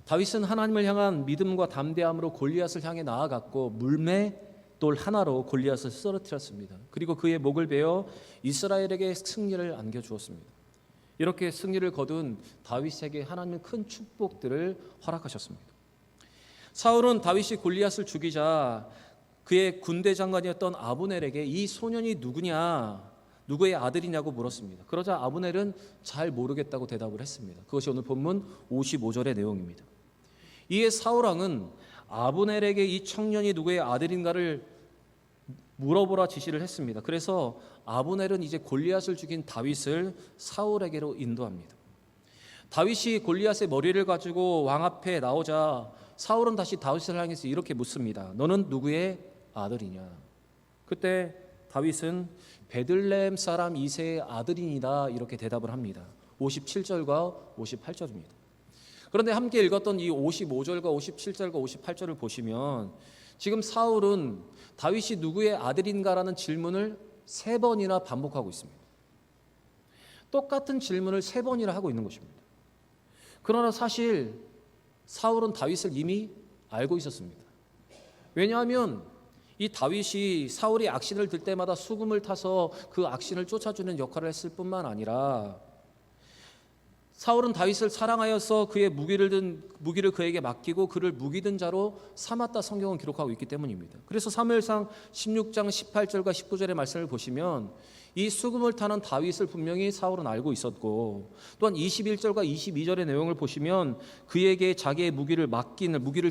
다윗은 하나님을 향한 믿음과 담대함으로 골리앗을 향해 나아갔고 물매돌 하나로 골리앗을 쓰러뜨렸습니다. 그리고 그의 목을 베어 이스라엘에게 승리를 안겨주었습니다. 이렇게 승리를 거둔 다윗에게 하나님은 큰 축복들을 허락하셨습니다. 사울은 다윗이 골리앗을 죽이자 그의 군대 장관이었던 아브넬에게 이 소년이 누구냐, 누구의 아들이냐고 물었습니다. 그러자 아브넬은 잘 모르겠다고 대답을 했습니다. 그것이 오늘 본문 55절의 내용입니다. 이에 사울 왕은 아브넬에게 이 청년이 누구의 아들인가를 물어보라 지시를 했습니다. 그래서 아브넬은 이제 골리앗을 죽인 다윗을 사울에게로 인도합니다. 다윗이 골리앗의 머리를 가지고 왕 앞에 나오자 사울은 다시 다윗을 향해서 이렇게 묻습니다. 너는 누구의 아들이냐? 그때 다윗은 베들레헴 사람 이새의 아들이니다 이렇게 대답을 합니다. 57절과 58절입니다. 그런데 함께 읽었던 이 55절과 57절과 58절을 보시면 지금 사울은 다윗이 누구의 아들인가라는 질문을 3번이나 반복하고 있습니다. 똑같은 질문을 3번이나 하고 있는 것입니다. 그러나 사실 사울은 다윗을 이미 알고 있었습니다. 왜냐하면 이 다윗이 사울이 악신을 들 때마다 수금을 타서 그 악신을 쫓아주는 역할을 했을 뿐만 아니라 사울은 다윗을 사랑하여서 그의 무기를 그에게 맡기고 그를 무기든 자로 삼았다 성경은 기록하고 있기 때문입니다. 그래서 사무엘상 16장 18절과 19절의 말씀을 보시면 이 수금을 타는 다윗을 분명히 사울은 알고 있었고, 또한 21절과 22절의 내용을 보시면 그에게 자기의 무기를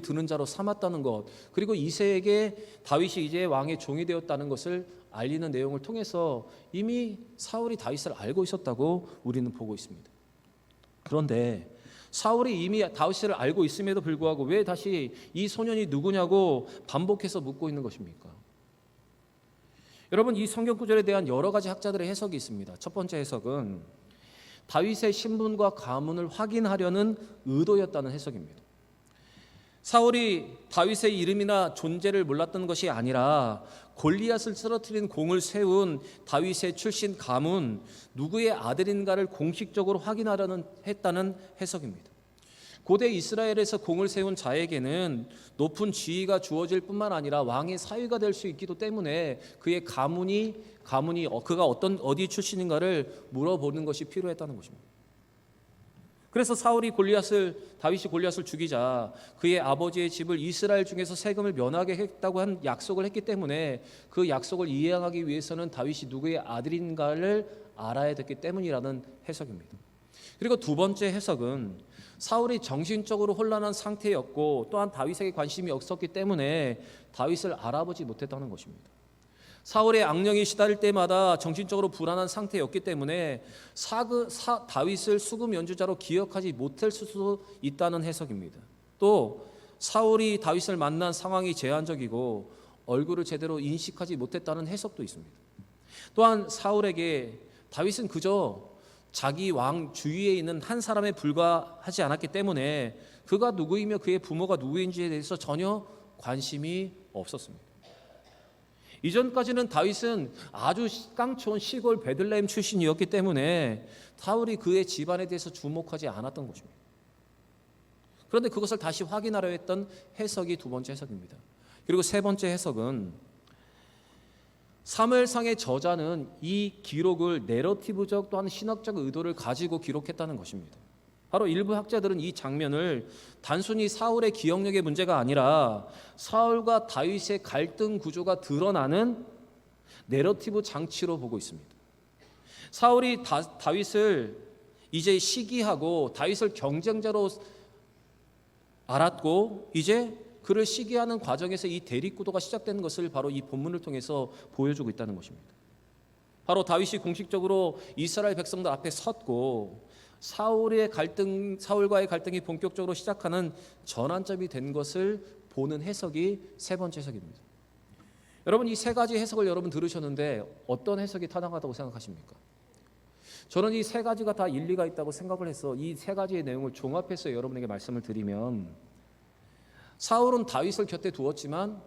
드는 자로 삼았다는 것, 그리고 이새에게 다윗이 이제 왕의 종이 되었다는 것을 알리는 내용을 통해서 이미 사울이 다윗을 알고 있었다고 우리는 보고 있습니다. 그런데 사울이 이미 다윗을 알고 있음에도 불구하고 왜 다시 이 소년이 누구냐고 반복해서 묻고 있는 것입니까? 여러분, 이 성경 구절에 대한 여러 가지 학자들의 해석이 있습니다. 첫 번째 해석은 다윗의 신분과 가문을 확인하려는 의도였다는 해석입니다. 사울이 다윗의 이름이나 존재를 몰랐던 것이 아니라 골리앗을 쓰러뜨린 공을 세운 다윗의 출신 가문 누구의 아들인가를 공식적으로 확인하려는 했다는 해석입니다. 고대 이스라엘에서 공을 세운 자에게는 높은 지위가 주어질 뿐만 아니라 왕의 사위가 될 수 있기도 때문에 그의 가문이 그가 어디 출신인가를 물어보는 것이 필요했다는 것입니다. 그래서 다윗이 골리앗을 죽이자 그의 아버지의 집을 이스라엘 중에서 세금을 면하게 했다고 한 약속을 했기 때문에 그 약속을 이행하기 위해서는 다윗이 누구의 아들인가를 알아야 됐기 때문이라는 해석입니다. 그리고 두 번째 해석은 사울이 정신적으로 혼란한 상태였고 또한 다윗에게 관심이 없었기 때문에 다윗을 알아보지 못했다는 것입니다. 사울의 악령이 시달릴 때마다 정신적으로 불안한 상태였기 때문에 다윗을 수금 연주자로 기억하지 못할 수도 있다는 해석입니다. 또 사울이 다윗을 만난 상황이 제한적이고 얼굴을 제대로 인식하지 못했다는 해석도 있습니다. 또한 사울에게 다윗은 그저 자기 왕 주위에 있는 한 사람에 불과하지 않았기 때문에 그가 누구이며 그의 부모가 누구인지에 대해서 전혀 관심이 없었습니다. 이전까지는 다윗은 아주 깡촌 시골 베들레헴 출신이었기 때문에 사울이 그의 집안에 대해서 주목하지 않았던 것입니다. 그런데 그것을 다시 확인하려 했던 해석이 두 번째 해석입니다. 그리고 세 번째 해석은 사무엘상의 저자는 이 기록을 내러티브적 또한 신학적 의도를 가지고 기록했다는 것입니다. 바로 일부 학자들은 이 장면을 단순히 사울의 기억력의 문제가 아니라 사울과 다윗의 갈등 구조가 드러나는 내러티브 장치로 보고 있습니다. 사울이 다윗을 이제 시기하고 다윗을 경쟁자로 알았고 이제 그를 시기하는 과정에서 이 대립구도가 시작되는 것을 바로 이 본문을 통해서 보여주고 있다는 것입니다. 바로 다윗이 공식적으로 이스라엘 백성들 앞에 섰고 사울과의 갈등이 본격적으로 시작하는 전환점이 된 것을 보는 해석이 세 번째 해석입니다. 여러분, 이 세 가지 해석을 여러분 들으셨는데 어떤 해석이 타당하다고 생각하십니까? 저는 이 세 가지가 다 일리가 있다고 생각을 해서 이 세 가지의 내용을 종합해서 여러분에게 말씀을 드리면, 사울은 다윗을 곁에 두었지만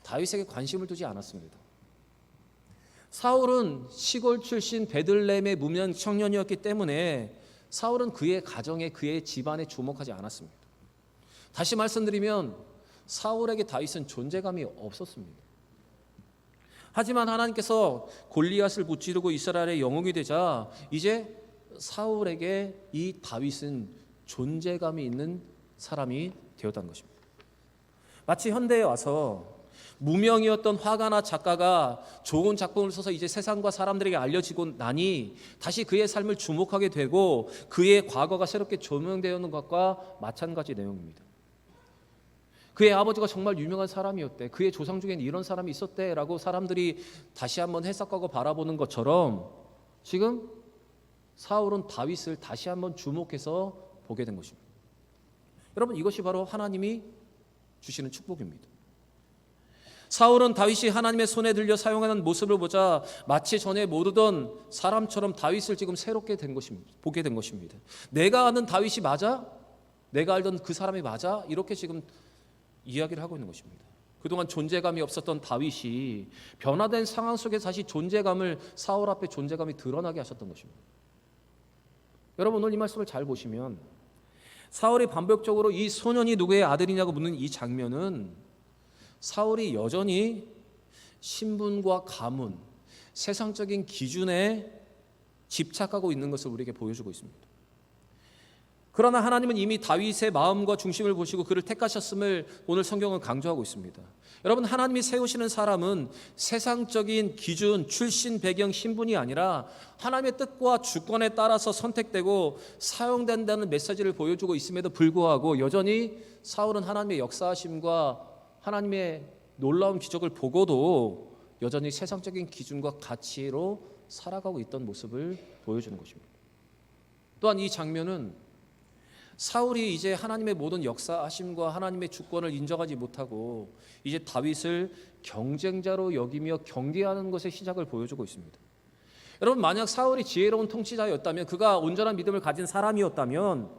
다윗에게 관심을 두지 않았습니다. 사울은 시골 출신 베들레헴의 무명 청년이었기 때문에 사울은 그의 가정에 그의 집안에 주목하지 않았습니다. 다시 말씀드리면 사울에게 다윗은 존재감이 없었습니다. 하지만 하나님께서 골리앗을 무찌르고 이스라엘의 영웅이 되자 이제 사울에게 이 다윗은 존재감이 있는 사람이 되었다는 것입니다. 마치 현대에 와서 무명이었던 화가나 작가가 좋은 작품을 써서 이제 세상과 사람들에게 알려지고 나니 다시 그의 삶을 주목하게 되고 그의 과거가 새롭게 조명되는 것과 마찬가지 내용입니다. 그의 아버지가 정말 유명한 사람이었대, 그의 조상 중에는 이런 사람이 있었대 라고 사람들이 다시 한번 해석하고 바라보는 것처럼 지금 사울은 다윗을 다시 한번 주목해서 보게 된 것입니다. 여러분, 이것이 바로 하나님이 주시는 축복입니다. 사울은 다윗이 하나님의 손에 들려 사용하는 모습을 보자 마치 전에 모르던 사람처럼 다윗을 지금 새롭게 된 것입니다. 보게 된 것입니다. 내가 아는 다윗이 맞아? 내가 알던 그 사람이 맞아? 이렇게 지금 이야기를 하고 있는 것입니다. 그동안 존재감이 없었던 다윗이 변화된 상황 속에 다시 존재감을, 사울 앞에 존재감이 드러나게 하셨던 것입니다. 여러분, 오늘 이 말씀을 잘 보시면 사울이 반복적으로 이 소년이 누구의 아들이냐고 묻는 이 장면은 사울이 여전히 신분과 가문, 세상적인 기준에 집착하고 있는 것을 우리에게 보여주고 있습니다. 그러나 하나님은 이미 다윗의 마음과 중심을 보시고 그를 택하셨음을 오늘 성경은 강조하고 있습니다. 여러분, 하나님이 세우시는 사람은 세상적인 기준, 출신, 배경, 신분이 아니라 하나님의 뜻과 주권에 따라서 선택되고 사용된다는 메시지를 보여주고 있음에도 불구하고 여전히 사울은 하나님의 역사하심과 하나님의 놀라운 기적을 보고도 여전히 세상적인 기준과 가치로 살아가고 있던 모습을 보여주는 것입니다. 또한 이 장면은 사울이 이제 하나님의 모든 역사하심과 하나님의 주권을 인정하지 못하고 이제 다윗을 경쟁자로 여기며 경계하는 것의 시작을 보여주고 있습니다. 여러분, 만약 사울이 지혜로운 통치자였다면, 그가 온전한 믿음을 가진 사람이었다면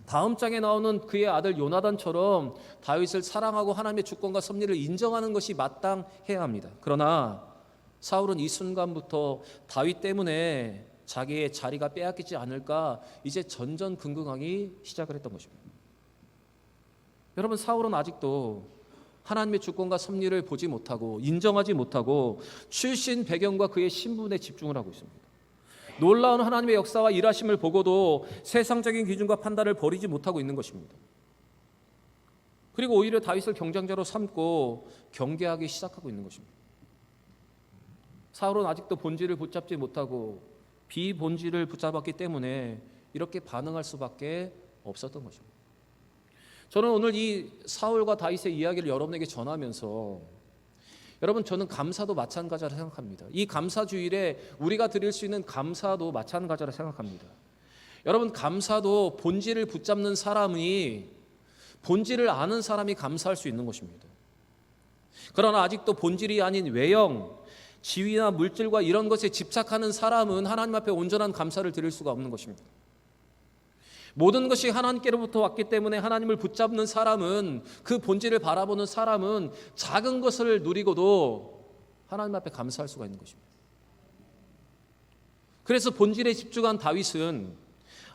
다음 장에 나오는 그의 아들 요나단처럼 다윗을 사랑하고 하나님의 주권과 섭리를 인정하는 것이 마땅해야 합니다. 그러나 사울은 이 순간부터 다윗 때문에 자기의 자리가 빼앗기지 않을까 이제 전전긍긍하기 시작을 했던 것입니다. 여러분, 사울은 아직도 하나님의 주권과 섭리를 보지 못하고 인정하지 못하고 출신 배경과 그의 신분에 집중을 하고 있습니다. 놀라운 하나님의 역사와 일하심을 보고도 세상적인 기준과 판단을 버리지 못하고 있는 것입니다. 그리고 오히려 다윗을 경쟁자로 삼고 경계하기 시작하고 있는 것입니다. 사울은 아직도 본질을 붙잡지 못하고 비본질을 붙잡았기 때문에 이렇게 반응할 수밖에 없었던 것입니다. 저는 오늘 이 사울과 다윗의 이야기를 여러분에게 전하면서 여러분, 저는 감사도 마찬가지라 생각합니다. 이 감사주일에 우리가 드릴 수 있는 감사도 마찬가지라 생각합니다. 여러분, 감사도 본질을 붙잡는 사람이, 본질을 아는 사람이 감사할 수 있는 것입니다. 그러나 아직도 본질이 아닌 외형, 지위나 물질과 이런 것에 집착하는 사람은 하나님 앞에 온전한 감사를 드릴 수가 없는 것입니다. 모든 것이 하나님께로부터 왔기 때문에 하나님을 붙잡는 사람은, 그 본질을 바라보는 사람은 작은 것을 누리고도 하나님 앞에 감사할 수가 있는 것입니다. 그래서 본질에 집중한 다윗은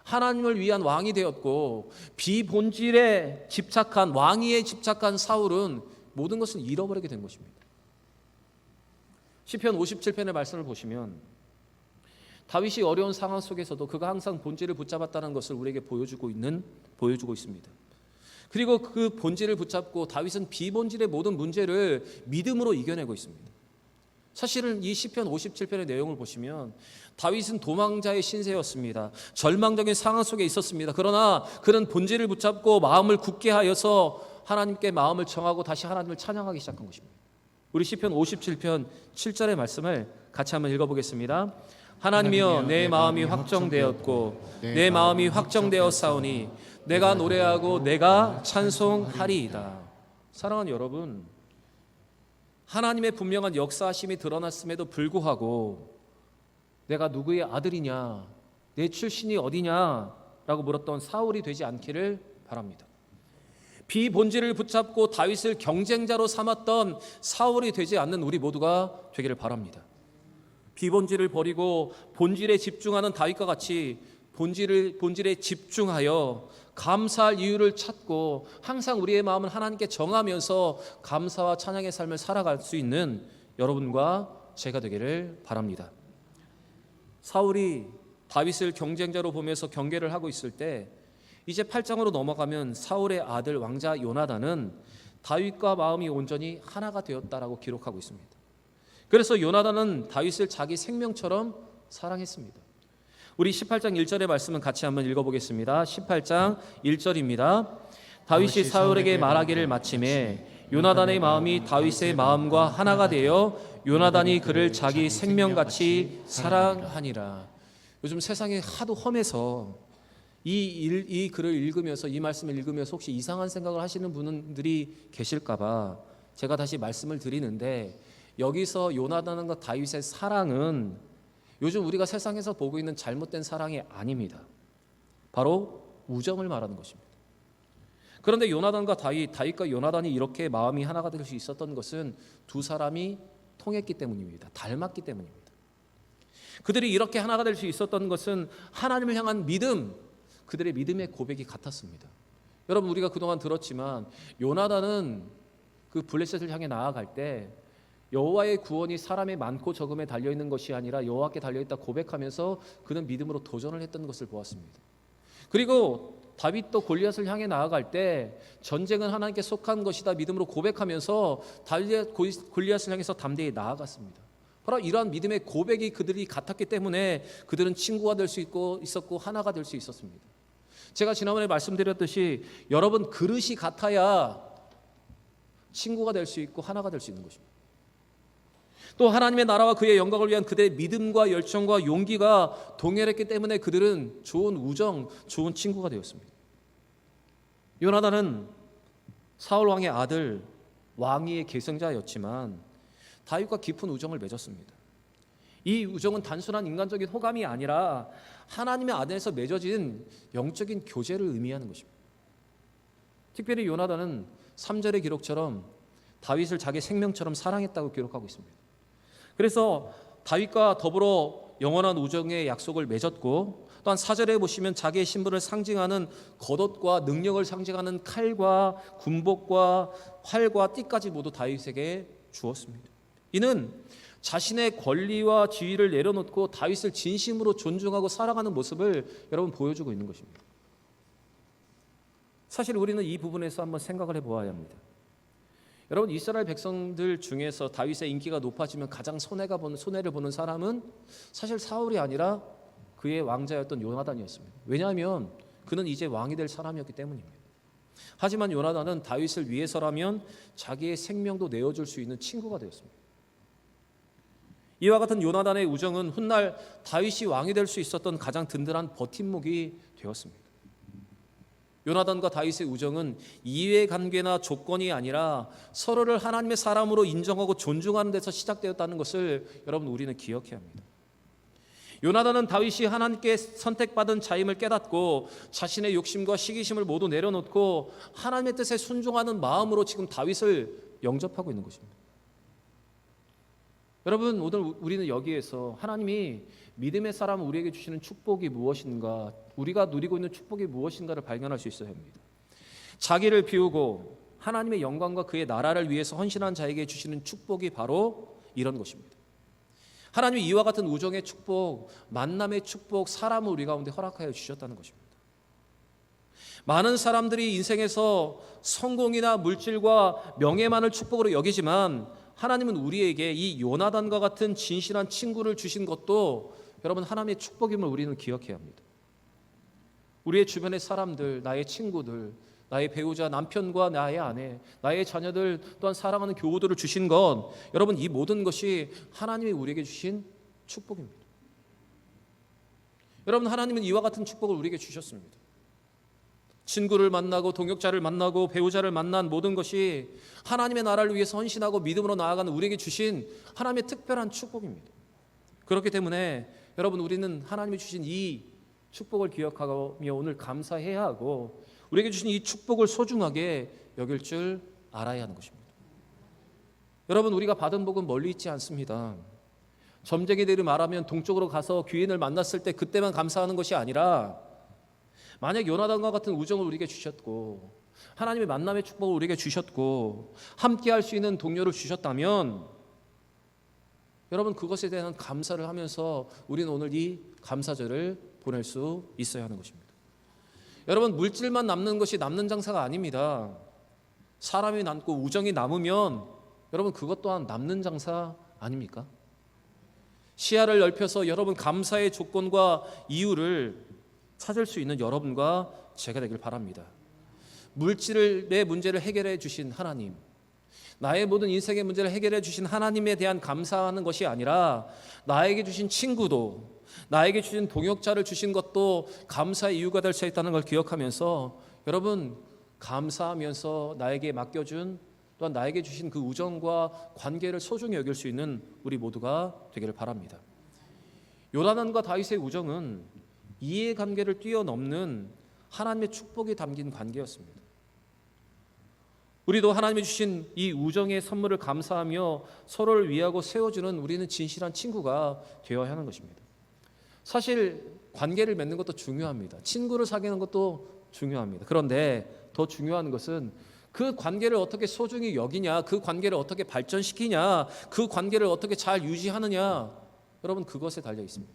하나님을 위한 왕이 되었고, 비본질에 집착한, 왕위에 집착한 사울은 모든 것을 잃어버리게 된 것입니다. 시편 57편의 말씀을 보시면 다윗이 어려운 상황 속에서도 그가 항상 본질을 붙잡았다는 것을 우리에게 보여주고 있습니다. 그리고 그 본질을 붙잡고 다윗은 비본질의 모든 문제를 믿음으로 이겨내고 있습니다. 사실은 이 시편 57편의 내용을 보시면 다윗은 도망자의 신세였습니다. 절망적인 상황 속에 있었습니다. 그러나 그는 본질을 붙잡고 마음을 굳게 하여서 하나님께 마음을 정하고 다시 하나님을 찬양하기 시작한 것입니다. 우리 시편 57편 7절의 말씀을 같이 한번 읽어보겠습니다. 하나님이여, 내 마음이 확정되었고 내 마음이 확정되었사오니 내가 노래하고 내가 찬송하리이다. 사랑하는 여러분, 하나님의 분명한 역사하심이 드러났음에도 불구하고 내가 누구의 아들이냐, 내 출신이 어디냐라고 물었던 사울이 되지 않기를 바랍니다. 비본질을 붙잡고 다윗을 경쟁자로 삼았던 사울이 되지 않는 우리 모두가 되기를 바랍니다. 비본질을 버리고 본질에 집중하는 다윗과 같이 본질에 집중하여 감사할 이유를 찾고 항상 우리의 마음을 하나님께 정하면서 감사와 찬양의 삶을 살아갈 수 있는 여러분과 제가 되기를 바랍니다. 사울이 다윗을 경쟁자로 보면서 경계를 하고 있을 때 이제 8장으로 넘어가면 사울의 아들 왕자 요나단은 다윗과 마음이 온전히 하나가 되었다라고 기록하고 있습니다. 그래서 요나단은 다윗을 자기 생명처럼 사랑했습니다. 우리 18장 1절의 말씀은 같이 한번 읽어보겠습니다. 18장 1절입니다. 다윗이 사울에게 말하기를 마침에 요나단의 마음이 다윗의 마음과 하나가 되어 요나단이 그를 자기 생명같이 사랑하니라. 요즘 세상이 하도 험해서 이 글을 읽으면서, 이 말씀을 읽으면서 혹시 이상한 생각을 하시는 분들이 계실까봐 제가 다시 말씀을 드리는데, 여기서 요나단과 다윗의 사랑은 요즘 우리가 세상에서 보고 있는 잘못된 사랑이 아닙니다. 바로 우정을 말하는 것입니다. 그런데 요나단과 다윗과 요나단이 이렇게 마음이 하나가 될 수 있었던 것은 두 사람이 통했기 때문입니다. 닮았기 때문입니다. 그들이 이렇게 하나가 될 수 있었던 것은 하나님을 향한 믿음, 그들의 믿음의 고백이 같았습니다. 여러분, 우리가 그동안 들었지만 요나단은 그 블레셋을 향해 나아갈 때 여호와의 구원이 사람의 많고 적음에 달려있는 것이 아니라 여호와께 달려있다 고백하면서 그는 믿음으로 도전을 했던 것을 보았습니다. 그리고 다윗도 골리앗을 향해 나아갈 때 전쟁은 하나님께 속한 것이다 믿음으로 고백하면서 골리앗을 향해서 담대히 나아갔습니다. 바로 이러한 믿음의 고백이 그들이 같았기 때문에 그들은 친구가 될 수 있었고 하나가 될 수 있었습니다. 제가 지난번에 말씀드렸듯이 여러분, 그릇이 같아야 친구가 될 수 있고 하나가 될 수 있는 것입니다. 또 하나님의 나라와 그의 영광을 위한 그들의 믿음과 열정과 용기가 동일했기 때문에 그들은 좋은 우정, 좋은 친구가 되었습니다. 요나단은 사울 왕의 아들, 왕위의 계승자였지만 다윗과 깊은 우정을 맺었습니다. 이 우정은 단순한 인간적인 호감이 아니라 하나님의 안에서 맺어진 영적인 교제를 의미하는 것입니다. 특별히 요나단은 3절의 기록처럼 다윗을 자기 생명처럼 사랑했다고 기록하고 있습니다. 그래서 다윗과 더불어 영원한 우정의 약속을 맺었고, 또한 4절에 보시면 자기의 신분을 상징하는 겉옷과 능력을 상징하는 칼과 군복과 활과 띠까지 모두 다윗에게 주었습니다. 이는 자신의 권리와 지위를 내려놓고 다윗을 진심으로 존중하고 사랑하는 모습을 여러분 보여주고 있는 것입니다. 사실 우리는 이 부분에서 한번 생각을 해보아야 합니다. 여러분, 이스라엘 백성들 중에서 다윗의 인기가 높아지면 가장 손해를 보는 사람은 사실 사울이 아니라 그의 왕자였던 요나단이었습니다. 왜냐하면 그는 이제 왕이 될 사람이었기 때문입니다. 하지만 요나단은 다윗을 위해서라면 자기의 생명도 내어줄 수 있는 친구가 되었습니다. 이와 같은 요나단의 우정은 훗날 다윗이 왕이 될 수 있었던 가장 든든한 버팀목이 되었습니다. 요나단과 다윗의 우정은 이해관계나 조건이 아니라 서로를 하나님의 사람으로 인정하고 존중하는 데서 시작되었다는 것을 여러분, 우리는 기억해야 합니다. 요나단은 다윗이 하나님께 선택받은 자임을 깨닫고 자신의 욕심과 시기심을 모두 내려놓고 하나님의 뜻에 순종하는 마음으로 지금 다윗을 영접하고 있는 것입니다. 여러분, 오늘 우리는 여기에서 하나님이 믿음의 사람 우리에게 주시는 축복이 무엇인가, 우리가 누리고 있는 축복이 무엇인가를 발견할 수 있어야 합니다. 자기를 비우고 하나님의 영광과 그의 나라를 위해서 헌신한 자에게 주시는 축복이 바로 이런 것입니다. 하나님이 이와 같은 우정의 축복, 만남의 축복, 사람을 우리 가운데 허락하여 주셨다는 것입니다. 많은 사람들이 인생에서 성공이나 물질과 명예만을 축복으로 여기지만 하나님은 우리에게 이 요나단과 같은 진실한 친구를 주신 것도 여러분, 하나님의 축복임을 우리는 기억해야 합니다. 우리의 주변의 사람들, 나의 친구들, 나의 배우자, 남편과 나의 아내, 나의 자녀들, 또한 사랑하는 교우들을 주신 건 여러분, 이 모든 것이 하나님이 우리에게 주신 축복입니다. 여러분, 하나님은 이와 같은 축복을 우리에게 주셨습니다. 친구를 만나고 동역자를 만나고 배우자를 만난 모든 것이 하나님의 나라를 위해서 헌신하고 믿음으로 나아가는 우리에게 주신 하나님의 특별한 축복입니다. 그렇기 때문에 여러분, 우리는 하나님이 주신 이 축복을 기억하며 오늘 감사해야 하고 우리에게 주신 이 축복을 소중하게 여길 줄 알아야 하는 것입니다. 여러분, 우리가 받은 복은 멀리 있지 않습니다. 점쟁이들이 말하면 동쪽으로 가서 귀인을 만났을 때 그때만 감사하는 것이 아니라 만약 요나단과 같은 우정을 우리에게 주셨고 하나님의 만남의 축복을 우리에게 주셨고 함께 할 수 있는 동료를 주셨다면 여러분 그것에 대한 감사를 하면서 우리는 오늘 이 감사절을 보낼 수 있어야 하는 것입니다. 여러분 물질만 남는 것이 남는 장사가 아닙니다. 사람이 남고 우정이 남으면 여러분 그것 또한 남는 장사 아닙니까? 시야를 넓혀서 여러분 감사의 조건과 이유를 찾을 수 있는 여러분과 제가 되길 바랍니다. 물질의 문제를 해결해 주신 하나님, 나의 모든 인생의 문제를 해결해 주신 하나님에 대한 감사하는 것이 아니라 나에게 주신 친구도, 나에게 주신 동역자를 주신 것도 감사의 이유가 될 수 있다는 걸 기억하면서 여러분 감사하면서 나에게 맡겨준 또한 나에게 주신 그 우정과 관계를 소중히 여길 수 있는 우리 모두가 되기를 바랍니다. 요나단과 다윗의 우정은 이해관계를 뛰어넘는 하나님의 축복이 담긴 관계였습니다. 우리도 하나님이 주신 이 우정의 선물을 감사하며 서로를 위하고 세워주는 우리는 진실한 친구가 되어야 하는 것입니다. 사실 관계를 맺는 것도 중요합니다. 친구를 사귀는 것도 중요합니다. 그런데 더 중요한 것은 그 관계를 어떻게 소중히 여기냐, 그 관계를 어떻게 발전시키냐, 그 관계를 어떻게 잘 유지하느냐, 여러분 그것에 달려 있습니다.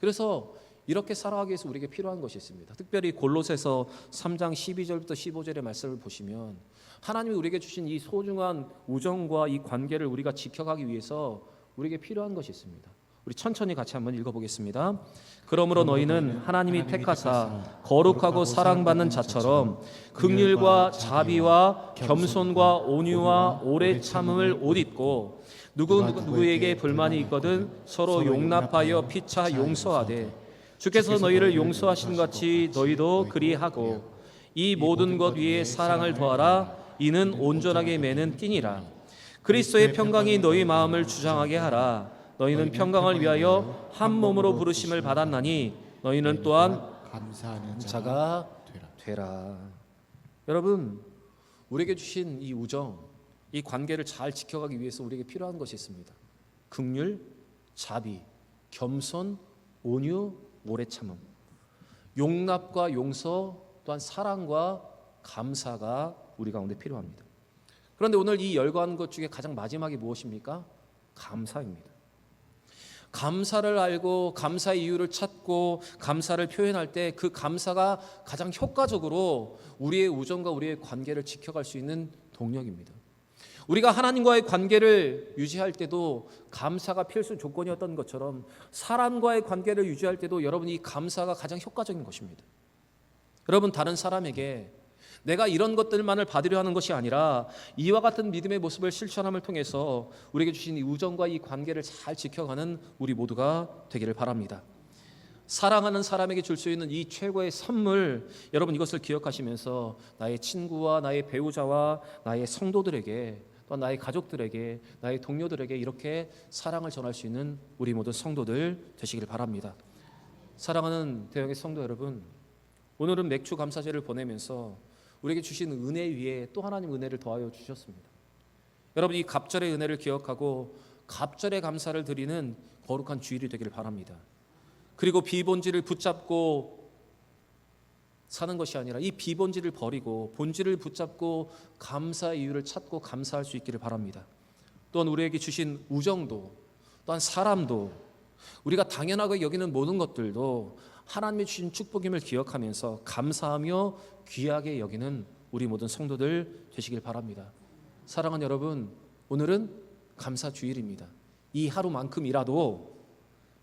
그래서 이렇게 살아가기 위해서 우리에게 필요한 것이 있습니다. 특별히 골로새서 3장 12절부터 15절의 말씀을 보시면 하나님이 우리에게 주신 이 소중한 우정과 이 관계를 우리가 지켜가기 위해서 우리에게 필요한 것이 있습니다. 우리 천천히 같이 한번 읽어보겠습니다. 그러므로 너희는 하나님이 택하사 거룩하고 사랑받는 자처럼 긍휼과 자비와 겸손과 온유와 오래 참음을 옷 입고 누구에게 불만이 있거든 서로 용납하여 피차 용서하되 주께서 너희를 용서하신 같이 너희도 그리하고 이 모든 것 위에 사랑을 더하라. 이는 온전하게 매는 띠니라. 그리스도의 평강이 너희 마음을 주장하게 하라. 너희는 평강을 위하여 한 몸으로 부르심을 받았나니 너희는 또한 감사하는 자가 되라. 여러분 우리에게 주신 이 우정, 이 관계를 잘 지켜가기 위해서 우리에게 필요한 것이 있습니다. 긍휼, 자비, 겸손, 온유, 오래 참음, 용납과 용서 또한 사랑과 감사가 우리 가운데 필요합니다. 그런데 오늘 이 열거한 것 중에 가장 마지막이 무엇입니까? 감사입니다. 감사를 알고 감사의 이유를 찾고 감사를 표현할 때 그 감사가 가장 효과적으로 우리의 우정과 우리의 관계를 지켜갈 수 있는 동력입니다. 우리가 하나님과의 관계를 유지할 때도 감사가 필수 조건이었던 것처럼 사람과의 관계를 유지할 때도 여러분 이 감사가 가장 효과적인 것입니다. 여러분 다른 사람에게 내가 이런 것들만을 받으려 하는 것이 아니라 이와 같은 믿음의 모습을 실천함을 통해서 우리에게 주신 이 우정과 이 관계를 잘 지켜가는 우리 모두가 되기를 바랍니다. 사랑하는 사람에게 줄 수 있는 이 최고의 선물, 여러분 이것을 기억하시면서 나의 친구와 나의 배우자와 나의 성도들에게 또 나의 가족들에게 나의 동료들에게 이렇게 사랑을 전할 수 있는 우리 모든 성도들 되시길 바랍니다. 사랑하는 대형의 성도 여러분, 오늘은 맥주 감사제를 보내면서 우리에게 주신 은혜 위에 또 하나님 은혜를 더하여 주셨습니다. 여러분 이 갑절의 은혜를 기억하고 갑절의 감사를 드리는 거룩한 주일이 되기를 바랍니다. 그리고 비본질을 붙잡고 사는 것이 아니라 이 비본질을 버리고 본질을 붙잡고 감사의 이유를 찾고 감사할 수 있기를 바랍니다. 또한 우리에게 주신 우정도 또한 사람도 우리가 당연하게 여기는 모든 것들도 하나님의 주신 축복임을 기억하면서 감사하며 귀하게 여기는 우리 모든 성도들 되시길 바랍니다. 사랑하는 여러분, 오늘은 감사 주일입니다. 이 하루만큼이라도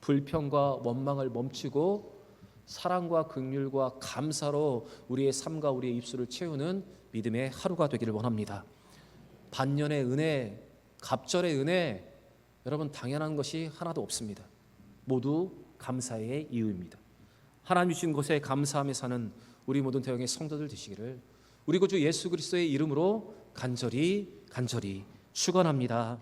불평과 원망을 멈추고 사랑과 긍휼과 감사로 우리의 삶과 우리의 입술을 채우는 믿음의 하루가 되기를 원합니다. 반년의 은혜, 갑절의 은혜, 여러분 당연한 것이 하나도 없습니다. 모두 감사의 이유입니다. 하나님 주신 것에 감사하며 사는 우리 모든 대형의 성도들 되시기를 우리 구주 예수 그리스도의 이름으로 간절히 축원합니다.